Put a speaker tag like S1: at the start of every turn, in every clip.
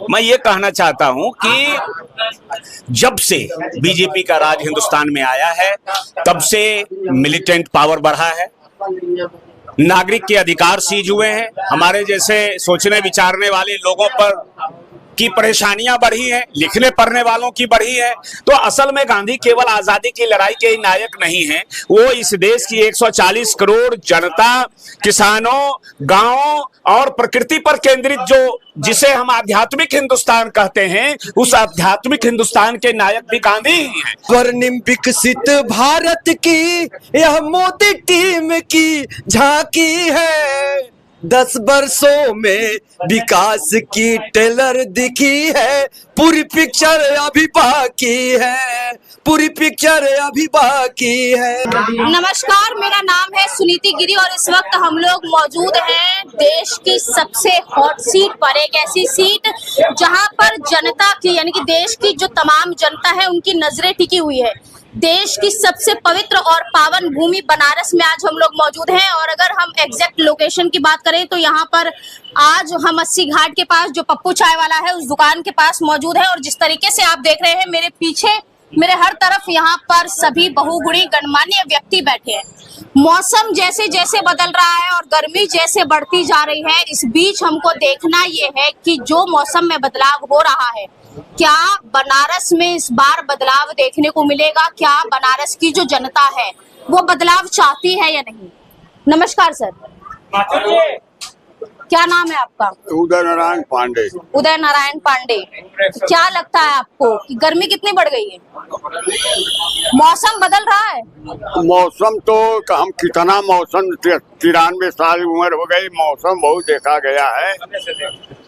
S1: मैं ये कहना चाहता हूं कि जब से बीजेपी का राज हिंदुस्तान में आया है तब से मिलिटेंट पावर बढ़ा है, नागरिक के अधिकार सीज हुए हैं, हमारे जैसे सोचने विचारने वाले लोगों पर की परेशानियां बढ़ी हैं, लिखने पढ़ने वालों की बढ़ी है। तो असल में गांधी केवल आजादी की लड़ाई के ही नायक नहीं हैं, वो इस देश की 140 करोड़ जनता, किसानों, गांवों और प्रकृति पर केंद्रित जो जिसे हम आध्यात्मिक हिंदुस्तान कहते हैं, उस आध्यात्मिक हिंदुस्तान के नायक भी गांधी ही हैं।
S2: स्वर्णिम विकसित भारत की यह मोदी टीम की झांकी है, 10 वर्षों में विकास की टेलर दिखी है, पूरी पिक्चर अभी बाकी है, पूरी पिक्चर अभी बाकी है।
S3: नमस्कार, मेरा नाम है सुनीति गिरी और इस वक्त हम लोग मौजूद हैं देश की सबसे हॉट सीट पर, एक ऐसी सीट जहां पर जनता की यानी कि देश की जो तमाम जनता है उनकी नजरें टिकी हुई है। देश की सबसे पवित्र और पावन भूमि बनारस में आज हम लोग मौजूद हैं और अगर हम एग्जैक्ट लोकेशन की बात करें तो यहाँ पर आज हम 80 घाट के पास जो पप्पू चाय वाला है उस दुकान के पास मौजूद है। और जिस तरीके से आप देख रहे हैं मेरे पीछे, मेरे हर तरफ यहाँ पर सभी बहुगुणी गणमान्य व्यक्ति बैठे हैं। मौसम जैसे जैसे बदल रहा है और गर्मी जैसे बढ़ती जा रही है, इस बीच हमको देखना ये है कि जो मौसम में बदलाव हो रहा है, क्या बनारस में इस बार बदलाव देखने को मिलेगा? क्या बनारस की जो जनता है वो बदलाव चाहती है या नहीं? नमस्कार सर, क्या नाम है आपका?
S4: उदय नारायण पांडे।
S3: उदय नारायण पांडे, क्या लगता है आपको कि गर्मी कितनी बढ़ गई है? मौसम बदल रहा है?
S4: मौसम तो हम कितना मौसम 93 साल उम्र हो गई, मौसम बहुत देखा गया है।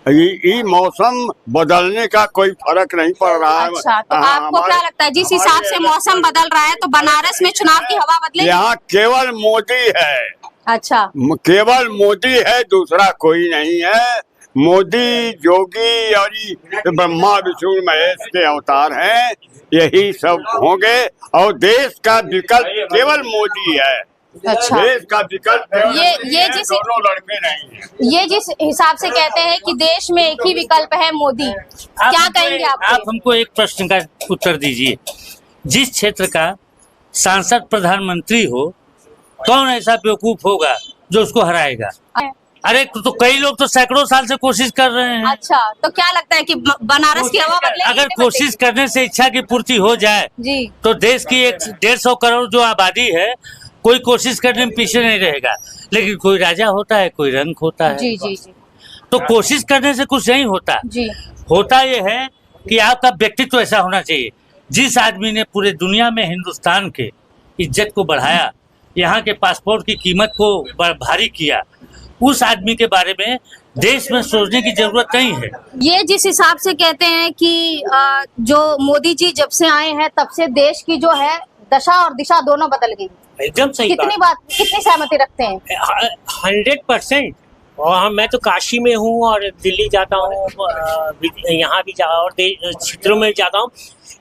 S4: ये मौसम बदलने का कोई फर्क नहीं पड़ रहा है।
S3: अच्छा, तो आपको क्या लगता है जिस हिसाब से मौसम बदल रहा है तो बनारस में चुनाव की हवा बदलेगी?
S4: यहाँ केवल मोदी है।
S3: अच्छा,
S4: केवल मोदी है, दूसरा कोई नहीं है। मोदी, योगी और ब्रह्मा विष्णु महेश के अवतार हैं, यही सब होंगे और देश का विकल्प केवल मोदी है।
S3: अच्छा,
S4: देश का विकल्प
S3: ये जिस
S4: दोनों लड़के नहीं है।
S3: ये जिस हिसाब से कहते हैं कि देश में एक ही विकल्प है मोदी, क्या कहेंगे आप
S5: हमको एक प्रश्न का उत्तर दीजिए। जिस क्षेत्र का सांसद प्रधानमंत्री हो, कौन ऐसा बेवकूफ होगा जो उसको हराएगा? अरे तो कई लोग तो सैकड़ों साल से कोशिश कर रहे हैं।
S3: अच्छा, तो क्या लगता है कि बनारस की हवा बदलेगी?
S5: अगर कोशिश करने से इच्छा की पूर्ति हो जाए
S3: जी,
S5: तो देश की 150 करोड़ जो आबादी है, कोई कोशिश करने में पीछे नहीं रहेगा। लेकिन कोई राजा होता है, कोई रंक होता है।
S3: जी जी जी।
S5: तो कोशिश करने से कुछ नहीं होता
S3: जी।
S5: होता ये है कि आपका व्यक्तित्व ऐसा होना चाहिए। जिस आदमी ने पूरे दुनिया में हिंदुस्तान के इज्जत को बढ़ाया, यहाँ के पासपोर्ट की कीमत को भारी किया, उस आदमी के बारे में देश में सोचने की जरूरत नहीं है।
S3: ये जिस हिसाब से कहते हैं कि जो मोदी जी जब से आए हैं तब से देश की जो है दशा और दिशा दोनों बदल गई।
S5: एकदम सही
S3: कितनी सहमति रखते हैं?
S6: 100%। और मैं तो काशी में हूँ और दिल्ली जाता हूँ, यहाँ भी जा और क्षेत्रों में जाता हूँ।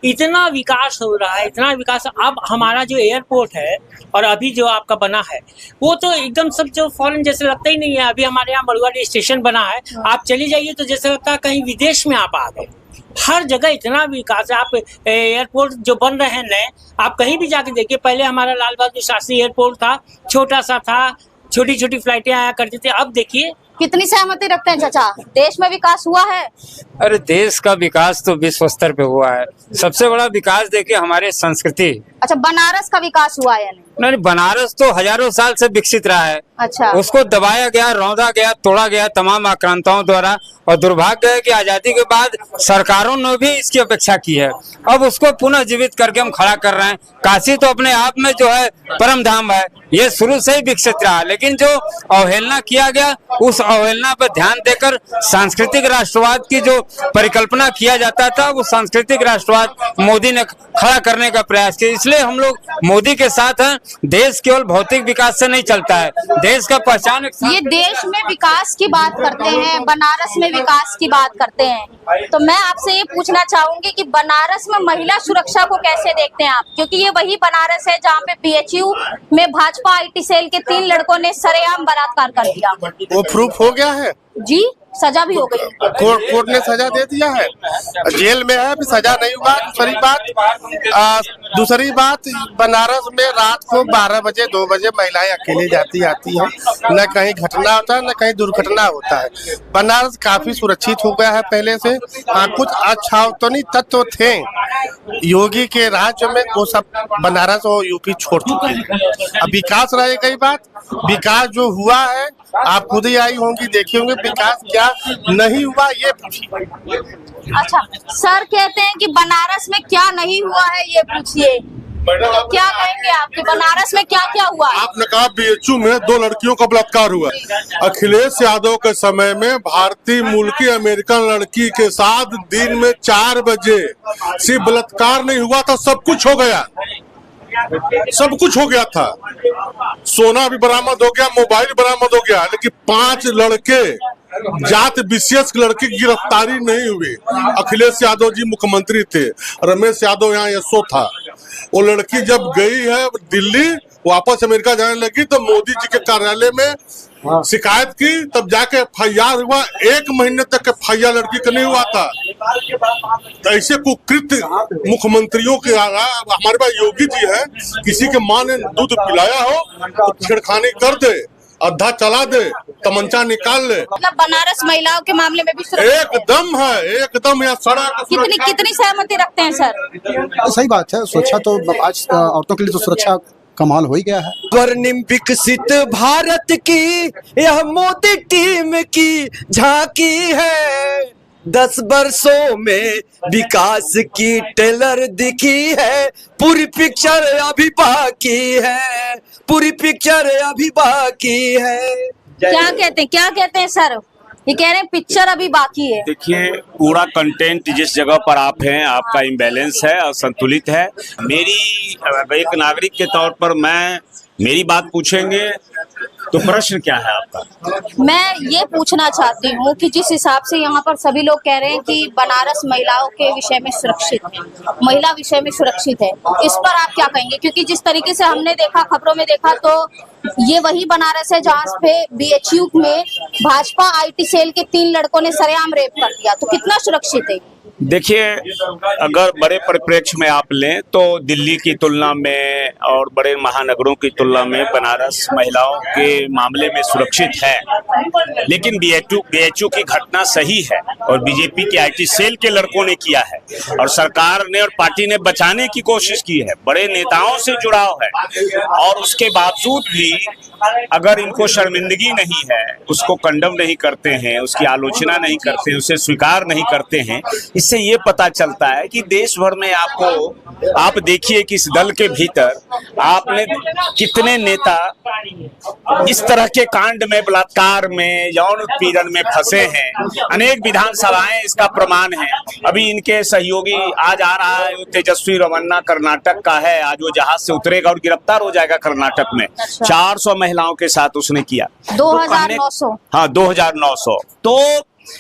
S6: इतना विकास हो रहा है, इतना विकास। अब हमारा जो एयरपोर्ट है और अभी जो आपका बना है वो तो एकदम सब जो फॉरेन जैसे लगता ही नहीं है। अभी हमारे यहाँ मड़ुआडी स्टेशन बना है, आप चली जाइए तो जैसे लगता है कहीं विदेश में आप आ गए। हर जगह इतना विकास है। आप एयरपोर्ट जो बन रहे हैं नए, आप कहीं भी जाके देखिए। पहले हमारा लाल बहादुर शास्त्री एयरपोर्ट था, छोटा सा था, छोटी छोटी फ्लाइटें आया करती थी। अब देखिए
S3: कितनी सहमति रखते हैं चाचा, देश में विकास हुआ है?
S7: अरे देश का विकास तो विश्व स्तर पे हुआ है। सबसे बड़ा विकास देखिए हमारे संस्कृति।
S3: अच्छा, बनारस का विकास हुआ है?
S7: नहीं, बनारस तो हजारों साल से विकसित रहा है।
S3: अच्छा,
S7: उसको दबाया गया, रौंदा गया, तोड़ा गया तमाम आक्रांताओं द्वारा, और दुर्भाग्य है कि आजादी के बाद सरकारों ने भी इसकी अपेक्षा की है। अब उसको पुनः जीवित करके हम खड़ा कर रहे हैं। काशी तो अपने आप में जो है परम धाम है, ये शुरू से ही विकसित रहा, लेकिन जो अवहेलना किया गया उस अवहेलना पर ध्यान देकर सांस्कृतिक राष्ट्रवाद की जो परिकल्पना किया जाता था, वो सांस्कृतिक राष्ट्रवाद मोदी ने खड़ा करने का प्रयास किया। इसलिए हम लोग मोदी के साथ हैं। देश केवल भौतिक विकास से नहीं चलता है, देश का पहचान
S3: ये देश में विकास की बात करते हैं, बनारस में विकास की बात करते हैं, तो मैं आपसे ये पूछना चाहूंगी कि बनारस में महिला सुरक्षा को कैसे देखते हैं आप? क्योंकि ये वही बनारस है जहाँ पे BHU में भाजपा IT सेल के 3 लड़कों ने सरेआम बलात्कार कर दिया।
S8: वो प्रूफ हो गया है
S3: जी, सजा भी हो गई।
S8: कोर्ट ने सजा दे दिया है, जेल में है, अभी सजा नहीं हुआ। दूसरी बात बनारस में रात को 12 बजे 2 बजे महिलाएं अकेले जाती आती हैं, न कहीं घटना होता है न कहीं दुर्घटना होता है। बनारस काफी सुरक्षित हो गया है पहले से। हाँ, कुछ अछावतनी तत्व थे योगी के राज्य में, वो सब बनारस और यूपी छोड़ चुके हैं। अब विकास रह गई बात, विकास जो हुआ है आप खुद ही आई होंगी, देखी होंगे विकास क्या नहीं हुआ ये पूछिए।
S3: अच्छा सर कहते हैं कि बनारस में क्या नहीं हुआ है ये पूछिए, तो क्या कहेंगे आप कि बनारस में क्या क्या हुआ है?
S9: आपने कहा बीएचयू में 2 लड़कियों का बलात्कार हुआ। अखिलेश यादव के समय में भारतीय मूल की अमेरिकन लड़की के साथ दिन में 4 बजे सिर्फ बलात्कार नहीं हुआ था, सब कुछ हो गया, सब कुछ हो गया था। सोना भी बरामद हो गया, मोबाइल बरामद हो गया, लेकिन 5 लड़के जात विशेष लड़की की गिरफ्तारी नहीं हुई। अखिलेश यादव जी मुख्यमंत्री थे, रमेश यादव यहाँ एसओ था। वो लड़की जब गई है दिल्ली, वापस अमेरिका जाने लगी तो मोदी जी के कार्यालय में शिकायत की, तब जाके एफआईआर हुआ। 1 महीने तक एफआईआर लड़की का नहीं हुआ था। ऐसे कुकृत मुख्यमंत्रियों के हमारे पास योगी जी है, किसी के माँ ने दूध पिलाया हो तो छेड़खानी कर दे, अद्धा चला दे, तमंचा निकाल ले।
S3: मतलब बनारस महिलाओं के मामले में भी
S9: एकदम है, एकदम यहाँ सड़क
S3: कितनी सहमति रखते हैं सर?
S10: सही बात है, सुरक्षा तो आज औरतों के लिए तो सुरक्षा का माहौल हो ही गया है।
S2: स्वर्णिम विकसित भारत की यह मोदी टीम की झांकी है, 10 वर्षों में विकास की टेलर दिखी है, पूरी पिक्चर अभी बाकी है, पूरी पिक्चर अभी बाकी है।
S3: क्या कहते हैं सर? ये कह रहे हैं पिक्चर अभी बाकी है।
S1: देखिए, पूरा कंटेंट जिस जगह पर आप हैं, आपका इम्बैलेंस है, असंतुलित है। मेरी एक नागरिक के तौर पर मेरी बात पूछेंगे तो प्रश्न क्या है आपका?
S3: मैं ये पूछना चाहती हूँ कि जिस हिसाब से यहाँ पर सभी लोग कह रहे हैं कि बनारस महिलाओं के विषय में सुरक्षित है, महिला विषय में सुरक्षित है, इस पर आप क्या कहेंगे? क्योंकि जिस तरीके से हमने देखा, खबरों में देखा, तो ये वही बनारस है जहाँ पे बीएचयू में भाजपा आईटी सेल के 3 लड़कों ने सरेआम रेप कर दिया, तो कितना सुरक्षित है?
S1: देखिए, अगर बड़े परिप्रेक्ष्य में आप लें तो दिल्ली की तुलना में और बड़े महानगरों की तुलना में बनारस महिलाओं के मामले में सुरक्षित है। लेकिन बीएचयू की घटना सही है और बीजेपी के आईटी सेल के लड़कों ने किया है, और सरकार ने और पार्टी ने बचाने की कोशिश की है। बड़े नेताओं से जुड़ाव है, और उसके बावजूद भी अगर इनको शर्मिंदगी नहीं है, उसको कंडम नहीं करते हैं, उसकी आलोचना नहीं करते हैं, उसे स्वीकार नहीं करते हैं, इससे ये पता चलता है कि देश भर में आप देखिए कि इस दल के भीतर आपने कितने नेता इस तरह के कांड में, बलात्कार में, यौन उत्पीड़न में फंसे हैं। अनेक विधानसभाएं इसका प्रमाण है। अभी इनके सहयोगी आज आ रहा है, वो तेजस्वी रमन्ना कर्नाटक का है, आज वो जहाज से उतरेगा और गिरफ्तार हो जाएगा कर्नाटक में। 400 महिलाओं के साथ उसने किया,
S3: 2900।
S1: हाँ, 2900। तो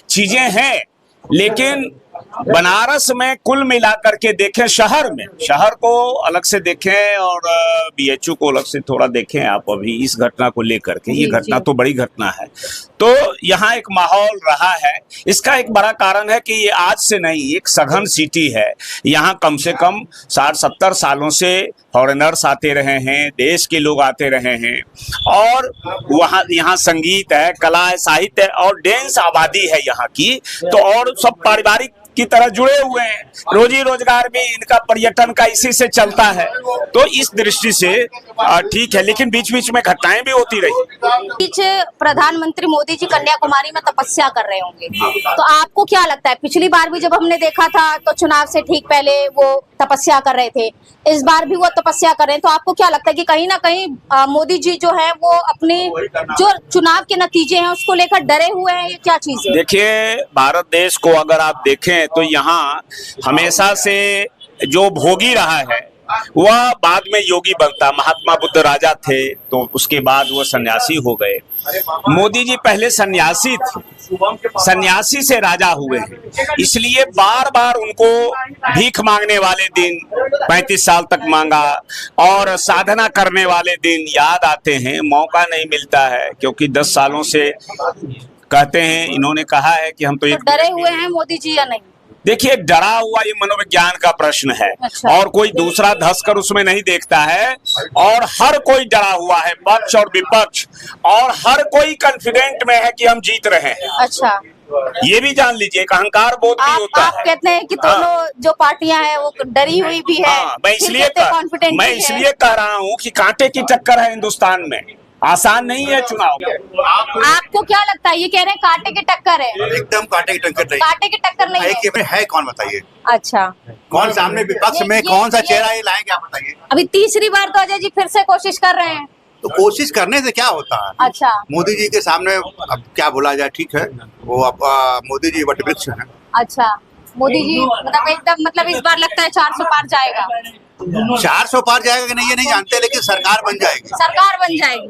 S1: चीजें हैं, लेकिन बनारस में कुल मिलाकर के देखें, शहर को अलग से देखें और बीएचयू को अलग से थोड़ा देखें आप अभी इस घटना को लेकर के। ये घटना तो बड़ी घटना है, तो यहाँ एक माहौल रहा है। इसका एक बड़ा कारण है कि ये आज से नहीं, एक सघन सिटी है। यहाँ कम से कम 60-70 सालों से फॉरेनर्स आते रहे हैं, देश के लोग आते रहे हैं, और यहाँ संगीत है, कला है, साहित्य है और डेंस आबादी है यहाँ की। तो और सब पारिवारिक की तरह जुड़े हुए हैं, रोजी रोजगार भी इनका पर्यटन का इसी से चलता है। तो इस दृष्टि से ठीक है, लेकिन बीच बीच में घटनाएं भी होती रही।
S3: बीच प्रधानमंत्री मोदी जी कन्याकुमारी में तपस्या कर रहे होंगे, तो आपको क्या लगता है? पिछली बार भी जब हमने देखा था तो चुनाव से ठीक पहले वो तपस्या कर रहे थे, इस बार भी वो तपस्या कर रहे हैं, तो आपको क्या लगता है कि कहीं ना कहीं मोदी जी जो है वो अपने जो चुनाव के नतीजे हैं उसको लेकर डरे हुए हैं? ये क्या चीज है?
S1: देखिए, भारत देश को अगर आप देखें तो यहाँ हमेशा से जो भोगी रहा है वह बाद में योगी बनता। महात्मा बुद्ध राजा थे, तो उसके बाद वो सन्यासी हो गए। मोदी जी पहले सन्यासी थे, सन्यासी से राजा हुए हैं, इसलिए बार बार उनको भीख मांगने वाले दिन 35 साल तक मांगा और साधना करने वाले दिन याद आते हैं। मौका नहीं मिलता है क्योंकि 10 सालों से कहते हैं, इन्होंने कहा है कि हम तो
S3: तो
S1: एक
S3: डरे हुए हैं मोदी जी या नहीं?
S1: देखिए, डरा हुआ ये मनोविज्ञान का प्रश्न है।
S3: अच्छा।
S1: और कोई दूसरा धंसकर उसमें नहीं देखता है, और हर कोई डरा हुआ है, पक्ष और विपक्ष, और हर कोई कॉन्फिडेंट में है कि हम जीत रहे हैं।
S3: अच्छा,
S1: ये भी जान लीजिए, एक अहंकार बोध भी होता
S3: आप
S1: है।
S3: कहते हैं कि दोनों जो पार्टियां हैं वो डरी हुई भी है,
S1: हाँ, मैं
S3: कॉन्फिडेंट
S1: इसलिए कह रहा हूँ कि कांटे की टक्कर है हिंदुस्तान में, आसान नहीं है चुनाव।
S3: आपको क्या लगता है? ये कह रहे हैं कांटे की टक्कर है।
S11: एकदम कांटे की टक्कर नहीं।
S3: कांटे की टक्कर नहीं है।
S11: है कौन बताइए?
S3: अच्छा,
S11: कौन सामने विपक्ष में कौन सा चेहरा ये लाएंगे आप बताइए?
S3: अभी तीसरी बार तो अजय जी फिर से कोशिश कर रहे हैं।
S11: तो कोशिश करने से क्या होता है?
S3: अच्छा,
S11: मोदी जी के सामने अब क्या बोला जाए, ठीक है, वो अब मोदी जी वटवृक्ष है।
S3: अच्छा, मोदी जी मतलब एकदम मतलब इस बार लगता है 400 पार जाएगा।
S11: 400 पार जाएगा कि नहीं ये नहीं जानते, लेकिन सरकार बन जाएगी।
S3: सरकार बन जाएगी।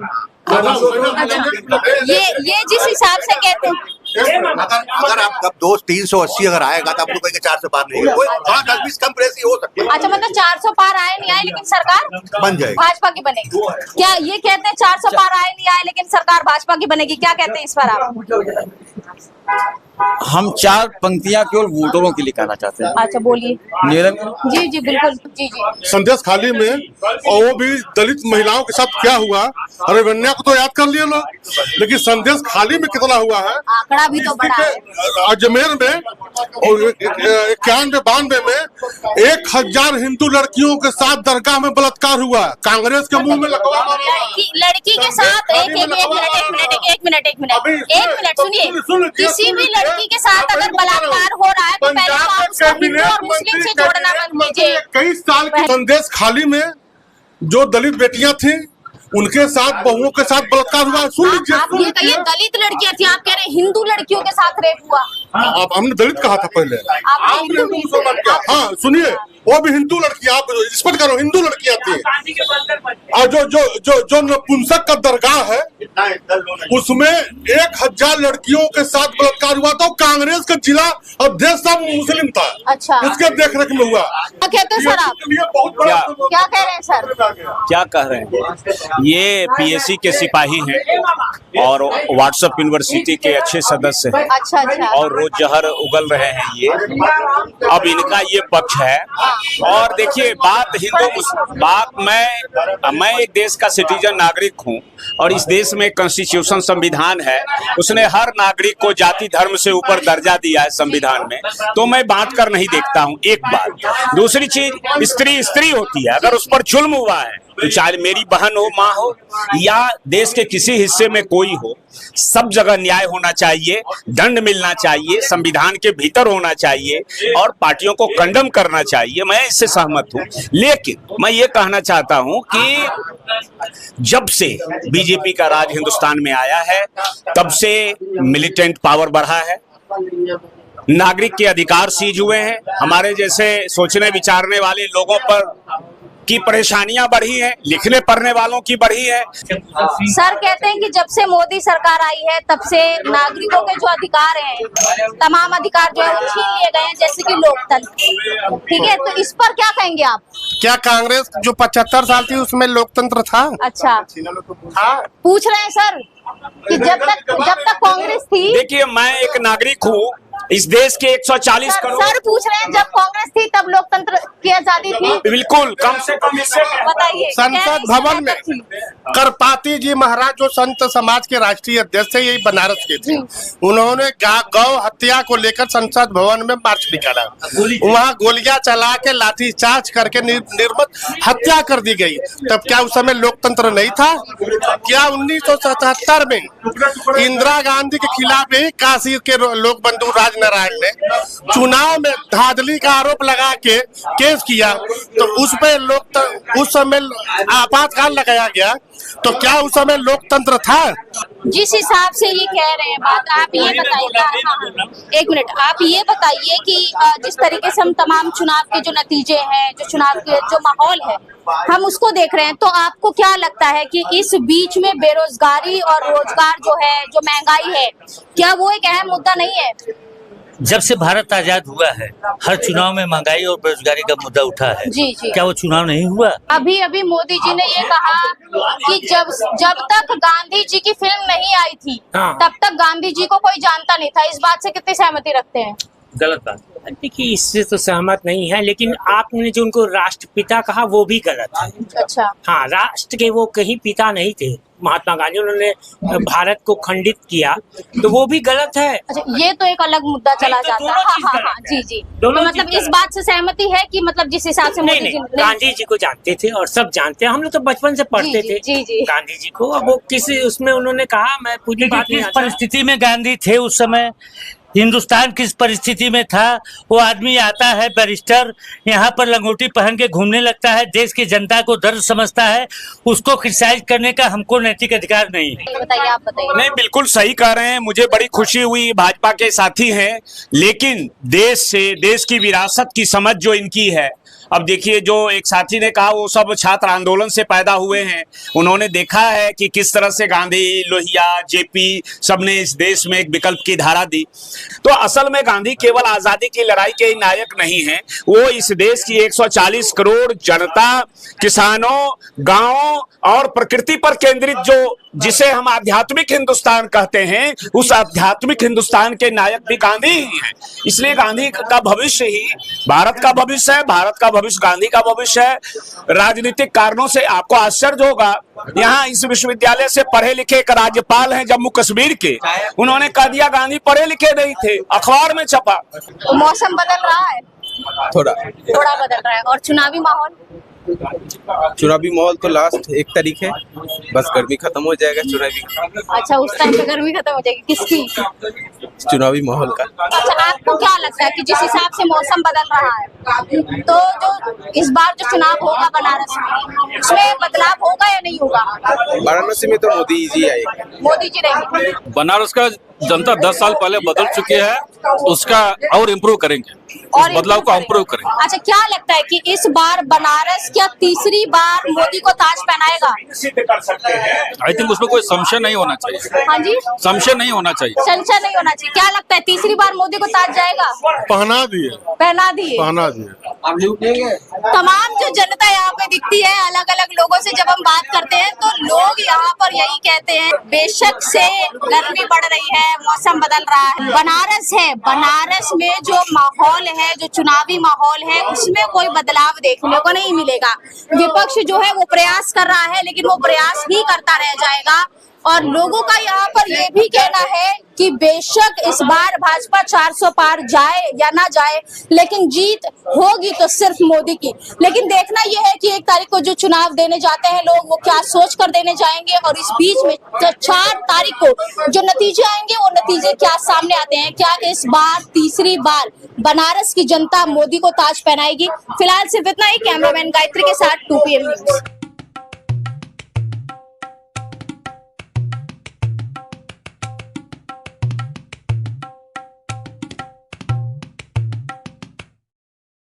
S3: ये जिस हिसाब से कहते हैं,
S11: अगर आप कब 380 अगर आएगा तो आपको कहेंगे 400 पार नहीं है, कोई 10-20 कम प्रेस हो सकती है।
S3: अच्छा, मतलब 400 पार आए नहीं आए लेकिन सरकार
S11: बन जाएगी,
S3: भाजपा की बनेगी। क्या ये कहते हैं 400 पार आए नहीं आए लेकिन सरकार भाजपा की बनेगी? क्या कहते हैं इस पर आप?
S2: हम 4 पंक्तियां केवल वोटरों के लिए कहना चाहते हैं।
S3: अच्छा, बोलिए। जी जी बिल्कुल, जी जी।
S9: संदेश खाली में, और वो भी दलित महिलाओं के साथ क्या हुआ, अरे वन्या को तो याद कर लिए लोग, लेकिन संदेश खाली में कितना हुआ है?
S3: आंकड़ा भी तो बड़ा है।
S9: अजमेर में 91-92 में 1000 हिंदू लड़कियों के साथ दरगाह में बलात्कार हुआ। कांग्रेस के मुंह में लगवा
S3: लड़की के साथ एक मिनट सुनिए, किसी भी लड़की के साथ अगर बलात्कार हो रहा है तो पहले आप उसको हिंदू और मुस्लिम से जोड़ना बंद कीजिए।
S9: कई साल की संदेश खाली में जो दलित बेटियां थी उनके साथ, बहुओं के साथ बलात्कार हुआ। सुन लीजिए,
S3: आप ये कहिए दलित लड़कियां थी, आप कह रहे हैं हिंदू लड़कियों के साथ रेप हुआ।
S9: आप हमने दलित कहा था पहले, आपने मुसलमान किया। हाँ सुनिए, वो भी हिंदू लड़कियां, आप रिस्पेक्ट करो, हिंदू लड़कियां थी। और जो नपुंसक का दरगाह है उसमें 1000 लड़कियों के साथ बलात्कार हुआ था। कांग्रेस का जिला अध्यक्ष सब मुस्लिम था।
S3: अच्छा,
S9: उसके देख रेख में हुआ।
S3: क्या कहते हैं सर आप? क्या कह रहे हैं सर?
S1: क्या कह रहे हैं? ये पीएससी के सिपाही हैं और व्हाट्सएप यूनिवर्सिटी के अच्छे सदस्य हैं।
S3: अच्छा अच्छा।
S1: और रोज जहर उगल रहे हैं ये। अब इनका ये पक्ष है। और देखिए, बात मैं एक देश का सिटीजन नागरिक हूँ, और इस देश में कॉन्स्टिट्यूशन संविधान है, उसने हर नागरिक को जाति धर्म से ऊपर दर्जा दिया है संविधान में, तो मैं बांट कर नहीं देखता हूँ। एक बात। दूसरी चीज, स्त्री होती है, अगर उस पर जुल्म हुआ है तो चाहे मेरी बहन हो, माँ हो, या देश के किसी हिस्से में कोई हो, सब जगह न्याय होना चाहिए, दंड मिलना चाहिए, संविधान के भीतर होना चाहिए, और पार्टियों को कंडम करना चाहिए। मैं इससे सहमत हूँ। लेकिन मैं ये कहना चाहता हूँ कि जब से बीजेपी का राज हिंदुस्तान में आया है, तब से मिलिटेंट पावर बढ़ा है, नागरिक के अधिकार सीज हुए हैं, हमारे जैसे सोचने विचारने वाले लोगों पर की परेशानियां बढ़ी हैं, लिखने पढ़ने वालों की बढ़ी है।
S3: सर कहते हैं कि जब से मोदी सरकार आई है तब से नागरिकों के जो अधिकार हैं, तमाम अधिकार जो है वो छीन लिए गए हैं, जैसे कि लोकतंत्र। ठीक है, तो इस पर क्या कहेंगे आप?
S8: क्या कांग्रेस जो 75 साल थी उसमें लोकतंत्र था?
S3: अच्छा, पूछ रहे हैं सर कि जब तक कांग्रेस थी।
S1: देखिए, मैं एक नागरिक हूँ, इस देश के 140 करोड़।
S3: सर पूछ रहे हैं जब कांग्रेस थी तब लोकतंत्र की आजादी थी?
S1: बिल्कुल, कम से कम इससे
S3: बताइए।
S8: संसद भवन में करपाती जी महाराज जो संत समाज के राष्ट्रीय अध्यक्ष थे, यही बनारस के थे, उन्होंने गौ हत्या को लेकर संसद भवन में मार्च निकाला। वहाँ गोलियां चला के लाठीचार्ज करके निर्मत हत्या कर दी गई। तब क्या उस समय लोकतंत्र नहीं था? क्या 1977 में इंदिरा गांधी के खिलाफ ही काशी के लोक बंधु राजनारायण ने चुनाव में धांधली का आरोप लगा के केस किया, तो उस पे उस समय आपातकाल लगाया गया, तो क्या उस समय लोकतंत्र था?
S3: जिस हिसाब से ये कह रहे हैं बात, आप ये बताइए। एक मिनट, आप ये बताइए कि जिस तरीके से हम तमाम चुनाव के जो नतीजे हैं, जो चुनाव के जो माहौल है, हम उसको देख रहे हैं, तो आपको क्या लगता है कि इस बीच में बेरोजगारी और रोजगार जो है, जो महंगाई है, क्या वो एक अहम मुद्दा नहीं है?
S5: जब से भारत आजाद हुआ है हर चुनाव में महंगाई और बेरोजगारी का मुद्दा उठा है।
S3: जी जी।
S5: क्या वो चुनाव नहीं हुआ?
S3: अभी अभी मोदी जी ने ये कहा कि जब तक गांधी जी की फिल्म नहीं आई थी तब तक गांधी जी को कोई जानता नहीं था। इस बात से कितनी सहमति रखते हैं?
S5: गलत बात।
S6: देखिए, इससे तो सहमत नहीं है, लेकिन आपने जो उनको राष्ट्रपिता कहा वो भी गलत है।
S3: अच्छा।
S6: हाँ, राष्ट्र के वो कहीं पिता नहीं थे महात्मा गांधी, उन्होंने भारत को खंडित किया, तो वो भी गलत है।
S3: अच्छा, ये तो एक अलग मुद्दा चला जाता है। हाँ हाँ हाँ, जी जी। तो मतलब इस बात से सहमति है कि मतलब जिस हिसाब से मोदी जी
S6: गांधी जी को जानते थे और सब जानते हैं, हम लोग तो बचपन से पढ़ते थे गांधी जी को। अब वो किस उसमें उन्होंने कहा, मैं पूरी बात
S5: किस परिस्थिति में गांधी थे उस समय, हिंदुस्तान किस परिस्थिति में था। वो आदमी आता है बैरिस्टर, यहाँ पर लंगोटी पहन के घूमने लगता है, देश की जनता को दर्द समझता है, उसको क्रिटिसाइज करने का हमको नैतिक अधिकार नहीं है।
S3: बताइए, आप बताइए।
S1: नहीं, बिल्कुल सही कह रहे हैं। मुझे बड़ी खुशी हुई, भाजपा के साथी हैं, लेकिन देश की विरासत की समझ जो इनकी है, अब देखिए जो एक साथी ने कहा वो सब छात्र आंदोलन से पैदा हुए हैं। उन्होंने देखा है कि किस तरह से गांधी, लोहिया, जेपी सबने इस देश में एक विकल्प की धारा दी। तो असल में गांधी केवल आजादी की लड़ाई के ही नायक नहीं हैं, वो इस देश की 140 करोड़ जनता, किसानों, गांवों और प्रकृति पर केंद्रित जो जिसे हम आध्यात्मिक हिंदुस्तान कहते हैं, उस आध्यात्मिक हिंदुस्तान के नायक भी गांधी ही हैं। इसलिए गांधी का भविष्य ही भारत का भविष्य है, भारत का भविष्य गांधी का भविष्य है। राजनीतिक कारणों से आपको आश्चर्य होगा, यहाँ इस विश्वविद्यालय से पढ़े लिखे एक राज्यपाल हैं जम्मू कश्मीर के, उन्होंने कह दिया गांधी पढ़े लिखे नहीं थे, अखबार में छपा।
S3: तो मौसम बदल रहा है,
S2: थोड़ा
S3: बदल रहा है। और चुनावी
S2: माहौल तो लास्ट 1 तारीख है, बस गर्मी खत्म हो जाएगा चुनावी।
S3: अच्छा, उस टाइम पे गर्मी खत्म हो जाएगी किसकी?
S2: चुनावी माहौल का।
S3: अच्छा, आपको क्या लगता है कि जिस हिसाब से मौसम बदल रहा है, तो जो इस बार जो चुनाव होगा बनारस में, उसमें बदलाव होगा या नहीं होगा?
S2: वाराणसी में तो मोदी जी आएंगे।
S3: मोदी जी रहेंगे।
S12: बनारस का जनता 10 साल पहले बदल चुकी है, उसका और इम्प्रूव करेंगे,
S3: और
S12: बदलाव को इम्प्रूव करेंगे।
S3: अच्छा, क्या लगता है कि इस बार बनारस क्या तीसरी बार मोदी को ताज पहनाएगा?
S12: आई थिंक उसमें कोई संशय नहीं होना चाहिए।
S3: हाँ जी,
S12: संशय नहीं होना चाहिए।
S3: संशय नहीं होना चाहिए। क्या लगता है तीसरी बार मोदी को ताज जाएगा?
S9: पहना दिए।
S3: तमाम जो जनता यहाँ पे दिखती है, अलग अलग लोगों से जब हम बात करते हैं तो लोग यहाँ पर यही कहते हैं, बेशक से गर्मी बढ़ रही है, मौसम बदल रहा है, बनारस है, बनारस में जो माहौल है, जो चुनावी माहौल है, उसमें कोई बदलाव देखने को नहीं मिलेगा। विपक्ष जो है वो प्रयास कर रहा है, लेकिन वो प्रयास ही करता रह जाएगा। और लोगों का यहाँ पर ये भी कहना है कि बेशक इस बार भाजपा 400 पार जाए या ना जाए, लेकिन जीत होगी तो सिर्फ मोदी की। लेकिन देखना ये है कि 1 तारीख को जो चुनाव देने जाते हैं लोग, वो क्या सोच कर देने जाएंगे, और इस बीच में 4 तारीख को जो नतीजे आएंगे, वो नतीजे क्या सामने आते हैं। क्या इस बार तीसरी बार बनारस की जनता मोदी को ताज पहनाएगी? फिलहाल सिर्फ इतना ही। कैमरामैन गायत्री के साथ 2PM न्यूज।